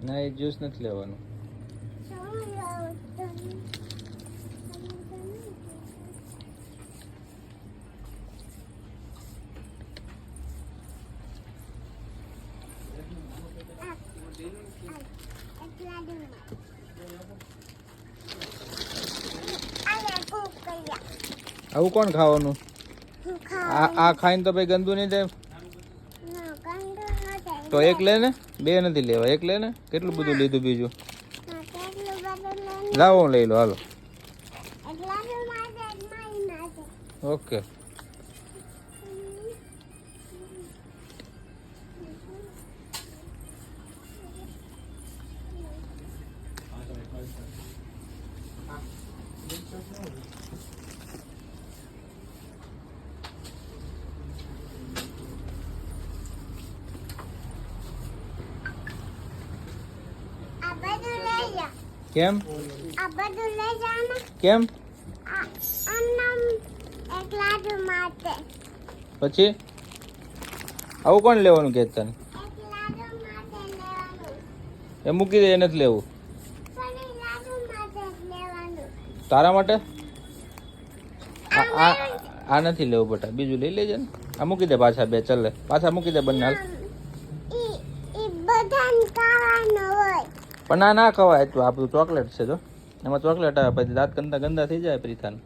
ના એ જ્યુસ નથી લેવાનું. આવું કોણ ખાવાનું? આ ખાઈને તો ભાઈ ગંદુ નહીં થાય. તો એક લે ને, બે નથી લેવા, એક લે ને. કેટલું બધું લીધું બીજું? લાવો લઈ લો, હાલો. ઓકે. કેમ કેમ પછી આવું કોણ લેવાનું કે તને? એ મૂકી દે, એ નથી લેવું તારા માટે. આ નથી લેવું બેટા, બીજું લઈ લેજે ને. આ મૂકી દે પાછા, બે ચાલે પાછા મૂકી દે બંને. હાલ પણ ના ખવાય, તો આપણું ચોકલેટ છે. જો એમાં ચોકલેટ આવે, પછી દાંત ગંદા ગંદા થઈ જાય પ્રીથાને.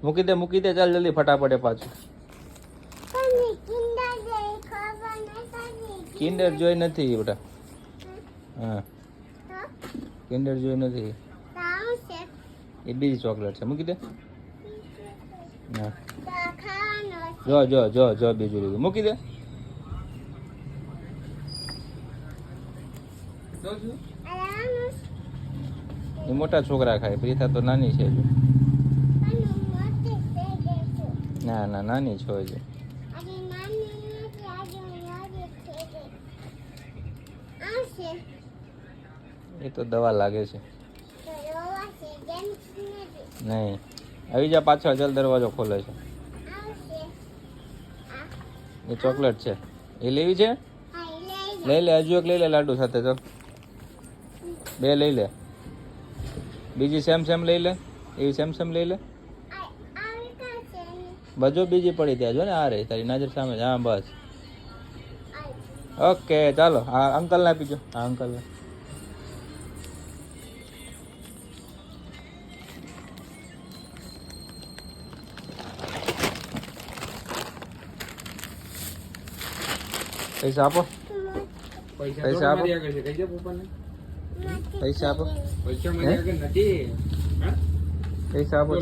મૂકી દે ચાલ જલ્દી ફટાફટ. પાછું કિન્ડર જોઈ નથી બેટા. હા કિન્ડર જોઈ નથી, એ બીજી ચોકલેટ છે. મૂકી દે. હા જો બીજું લીધું, મૂકી દે. એ મોટા છોકરા ખાય, પ્રીથા તો નાની છે. ના નાની છો હજુ. એ તો દવા લાગે છે. નહીં આવી જા પાછળ, ચાલ દરવાજો ખોલે છે. એ ચોકલેટ છે, એ લેવી છે. લઈ લે, હજુ એક લઈ લે લાડુ સાથે. ચાલ બે લઈ લે, બીજી સેમ લઈ લે. એવી સેમ લઈ લે. બધો બીજી પડી ત્યાં જો ને. આ રહી તારી નજર સામે. હા બસ ઓકે ચાલો. આ અંકલને આપીજો. હા અંકલને. પૈસા આપો. પૈસા આપો. પૈસા આપો. પૈસા આપો.